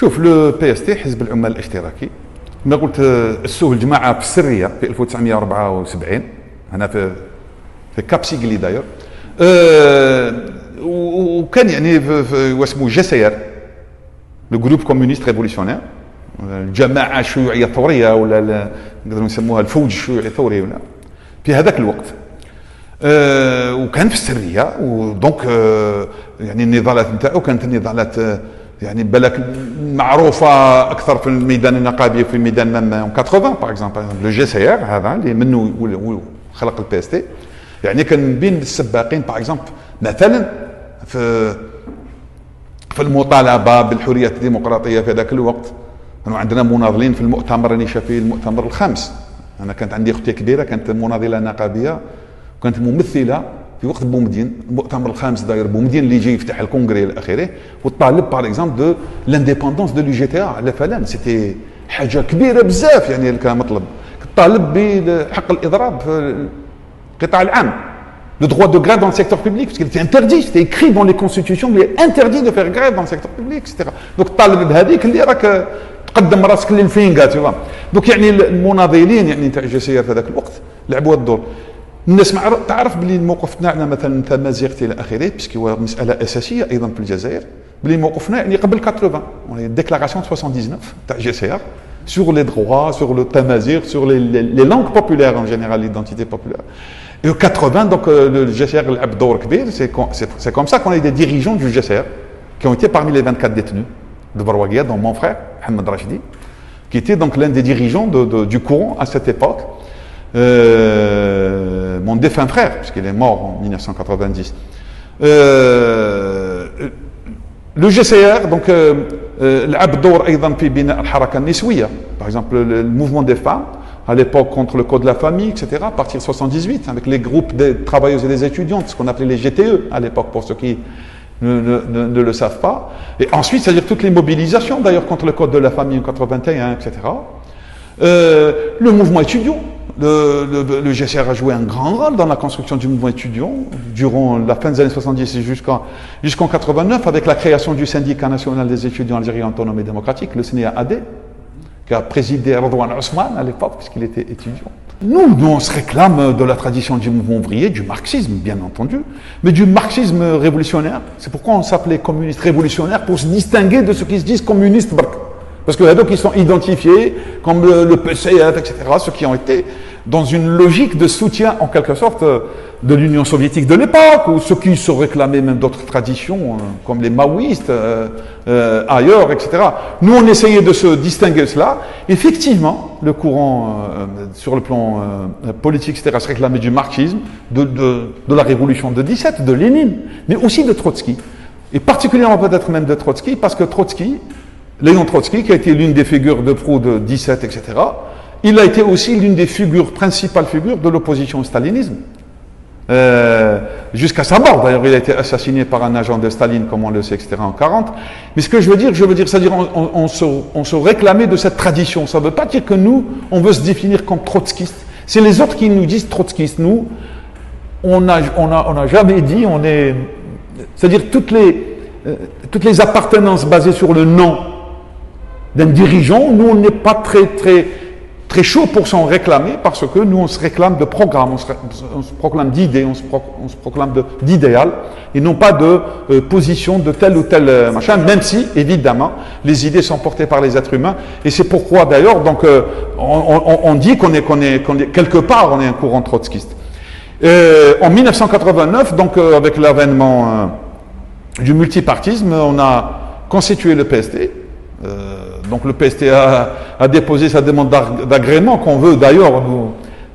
شوف لو بي اس تي حزب العمال الاشتراكي ما قلت اسوه الجماعه في السريه في 1974 هنا في كاب سيغلي داير وكان يعني واسمه جسير لو جروب كومونيست ريفوليسيونير الجماعه الشيوعيه الثوريه ولا نقدروا نسموها الفوج الشيوعي الثوري ولا في هذاك الوقت وكان في السريه ودونك يعني النضالات نتاعو كانت النضالات يعني بالك معروفه اكثر في الميدان النقابي في ميدان مام 80 باغ اكزومبل لو جي سي ار هذا اللي منه خلق البي اس تي يعني كان بين السباقين باغ اكزومبل مثلا في المطالبه بالحريات الديمقراطيه في ذاك الوقت كانوا عندنا مناضلين في المؤتمر اللي شاف فيه المؤتمر الخامس. انا كانت عندي اختي كبيره كانت مناضله نقابيه وكانت ممثله في وقت بومدين المؤتمر الخامس داير بومدين اللي يجي يفتح الكونغري الى اخره وطالب باغ اكزومبل دو لانديبوندونس دو لو جي تي على فلان سيتي حاجه كبيره بزاف يعني كان مطلب طالب بحق الاضراب في القطاع العام le droit de grève dans le secteur public parce qu'il était interdit c'était écrit dans les constitutions il est interdit de faire grève dans le secteur public etc. donc طالب بهذيك اللي راك تقدم راسك للفينغا تشوف دونك يعني المناضلين يعني تاع الجزائر في ذاك الوقت لعبوا الدور. الناس تعرف بلي الموقف تاعنا مثلا تمازيغتي الى اخره باسكو هو مساله اساسيه ايضا في الجزائر بلي موقفنا يعني قبل 80 ديكلاراسيون 79 تاع الجزائر sur les droits sur le tamazigh sur les langues populaires en général l'identité populaire et au 80 donc le GCR لعب دور كبير c'est comme ça qu'on a eu des dirigeants du GCR qui ont été parmi les 24 détenus de Barouaguia dont mon frère Mohamed Rachidi qui était donc l'un des dirigeants du courant à cette époque. Mon défunt frère, puisqu'il est mort en 1990. Le GCR, donc, لعب دور أيضا في بناء الحركة النسوية. Par exemple, le mouvement des femmes, à l'époque contre le code de la famille, etc., à partir de 78, avec les groupes des travailleuses et des étudiantes, ce qu'on appelait les GTE à l'époque, pour ceux qui ne le savent pas. Et ensuite, c'est-à-dire toutes les mobilisations, d'ailleurs, contre le code de la famille en 81, etc. Le mouvement étudiant. Le GCR a joué un grand rôle dans la construction du mouvement étudiant durant la fin des années 70 et jusqu'en 89 avec la création du syndicat national des étudiants algériens autonomes et démocratiques, le SNEA-AD, qui a présidé Redouane Ousmane à l'époque puisqu'il était étudiant. Nous, on se réclame de la tradition du mouvement ouvrier, du marxisme bien entendu, mais du marxisme révolutionnaire. C'est pourquoi on s'appelait communiste révolutionnaire pour se distinguer de ceux qui se disent communistes. Parce que donc ils sont identifiés comme le PCF, etc., ceux qui ont été dans une logique de soutien en quelque sorte de l'Union soviétique de l'époque, ou ceux qui se réclamaient même d'autres traditions, comme les maoïstes, ailleurs, etc. Nous, on essayait de se distinguer de cela. Effectivement, le courant, sur le plan politique, etc., se réclamait du marxisme, de la révolution de 17, de Lénine, mais aussi de Trotsky. Et particulièrement peut-être même de Trotsky, parce que Léon Trotsky, qui a été l'une des figures de proue de 17, etc., il a été aussi l'une des principales figures de l'opposition au stalinisme. Jusqu'à sa mort, d'ailleurs, il a été assassiné par un agent de Staline, comme on le sait, etc., en 40. Mais ce que je veux dire, c'est-à-dire on se réclamait de cette tradition. Ça ne veut pas dire que nous, on veut se définir comme trotskistes. C'est les autres qui nous disent trotskistes. Nous, on n'a jamais dit, c'est-à-dire toutes les appartenances basées sur le nom d'un dirigeant, nous on n'est pas très chaud pour s'en réclamer parce que nous on se réclame de programme, on se proclame d'idées, on se proclame d'idéal et non pas de position de tel ou tel machin, même si évidemment les idées sont portées par les êtres humains et c'est pourquoi d'ailleurs donc on dit qu'on est quelque part on est un courant trotskiste. En 1989 donc avec l'avènement du multipartisme on a constitué le PST. Donc le PST a déposé sa demande d'agrément qu'on veut d'ailleurs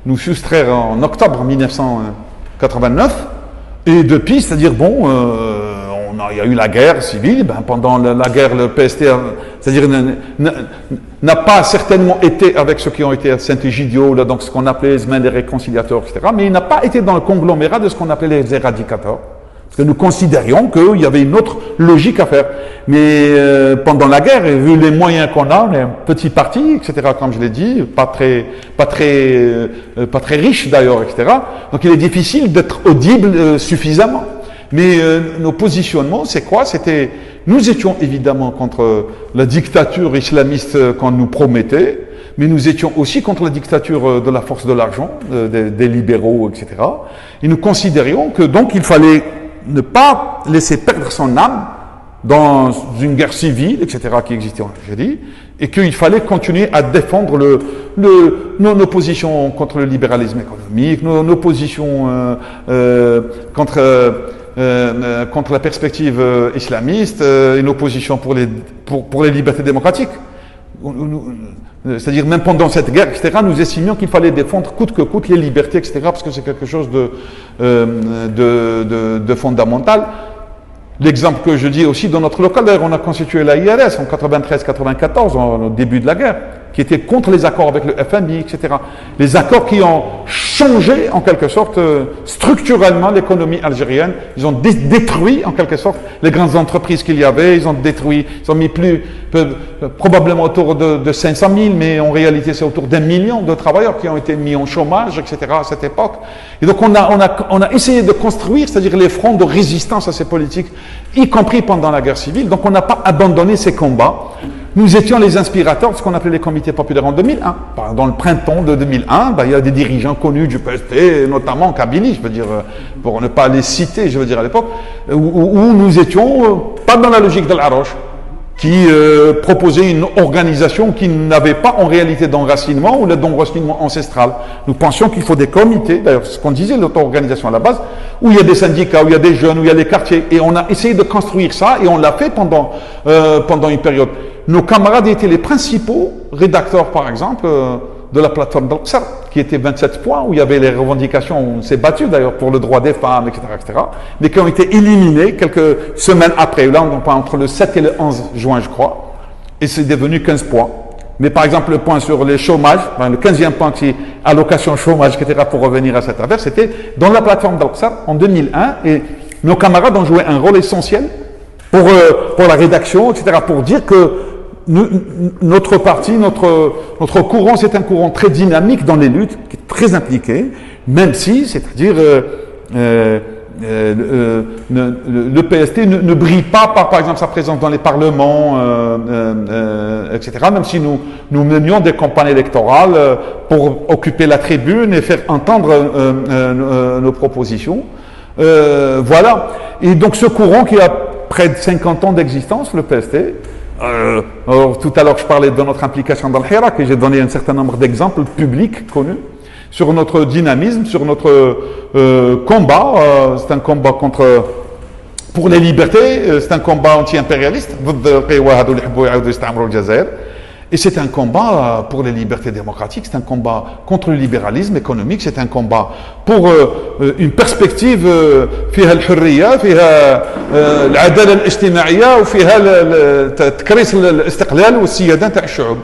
nous soustraire en octobre 1989 et depuis, c'est-à-dire bon, il y a eu la guerre civile, pendant la guerre le PST c'est-à-dire n'a pas certainement été avec ceux qui ont été à Saint-Égidio, donc ce qu'on appelait les mains des réconciliateurs, etc., mais il n'a pas été dans le conglomérat de ce qu'on appelait les éradicateurs. Parce que nous considérions qu'il y avait une autre logique à faire. Mais pendant la guerre, et vu les moyens qu'on a, on est un petit parti, etc., comme je l'ai dit, pas très riche d'ailleurs, etc. Donc il est difficile d'être audible suffisamment. Mais nos positionnements, c'est quoi? C'était Nous étions évidemment contre la dictature islamiste qu'on nous promettait, mais nous étions aussi contre la dictature de la force de l'argent, des libéraux, etc. Et nous considérions que donc il fallait ne pas laisser perdre son âme dans une guerre civile, etc., qui existait en Algérie, et qu'il fallait continuer à défendre nos positions contre le libéralisme économique, nos positions contre la perspective islamiste, et nos positions pour les libertés démocratiques. C'est-à-dire même pendant cette guerre, etc., nous estimions qu'il fallait défendre coûte que coûte les libertés, etc., parce que c'est quelque chose de fondamental. L'exemple que je dis aussi dans notre local, d'ailleurs, on a constitué la IRS en 93-94, au début de la guerre, qui était contre les accords avec le FMI, etc. Les accords qui ont changé, en quelque sorte, structurellement l'économie algérienne. Ils ont détruit, en quelque sorte, les grandes entreprises qu'il y avait. Ils ont mis probablement autour de 500 000, mais en réalité, c'est autour d'1 million de travailleurs qui ont été mis en chômage, etc. à cette époque. Et donc, on a essayé de construire, c'est-à-dire les fronts de résistance à ces politiques, y compris pendant la guerre civile. Donc, on n'a pas abandonné ces combats. Nous étions les inspirateurs de ce qu'on appelait les comités populaires en 2001. Dans le printemps de 2001, il y a des dirigeants connus du PST, notamment Kabylie, je veux dire, pour ne pas les citer, je veux dire à l'époque, où nous étions pas dans la logique de l'Aroche, qui proposait une organisation qui n'avait pas en réalité d'enracinement ou d'enracinement ancestral. Nous pensions qu'il faut des comités, d'ailleurs c'est ce qu'on disait, l'auto-organisation à la base, où il y a des syndicats, où il y a des jeunes, où il y a les quartiers, et on a essayé de construire ça, et on l'a fait pendant une période. Nos camarades étaient les principaux rédacteurs, par exemple, de la plateforme d'Al-Qsar, qui était 27 points, où il y avait les revendications, on s'est battu d'ailleurs pour le droit des femmes, etc., mais qui ont été éliminés quelques semaines après. Là, on parle entre le 7 et le 11 juin, je crois, et c'est devenu 15 points. Mais par exemple, le point sur les chômages, le 15e point qui est allocation chômage, etc., pour revenir à cette affaire, c'était dans la plateforme d'Al-Qsar en 2001, et nos camarades ont joué un rôle essentiel pour la rédaction, etc., pour dire que notre parti, notre courant, c'est un courant très dynamique dans les luttes, qui est très impliqué, même si, c'est-à-dire, le PST ne brille pas par exemple, sa présence dans les parlements, etc., même si nous menions des campagnes électorales pour occuper la tribune et faire entendre nos propositions. Voilà. Et donc, ce courant qui a près de 50 ans d'existence, le PST, alors, tout à l'heure, je parlais de notre implication dans le Hirak et j'ai donné un certain nombre d'exemples publics connus sur notre dynamisme, sur notre combat. C'est un combat pour les libertés, c'est un combat anti-impérialiste. Et c'est un combat pour les libertés démocratiques, c'est un combat contre le libéralisme économique, c'est un combat pour une perspective فيها الحرية فيها العدالة الاجتماعية وفيها تكريس الاستقلال والسيادة تاع الشعوب.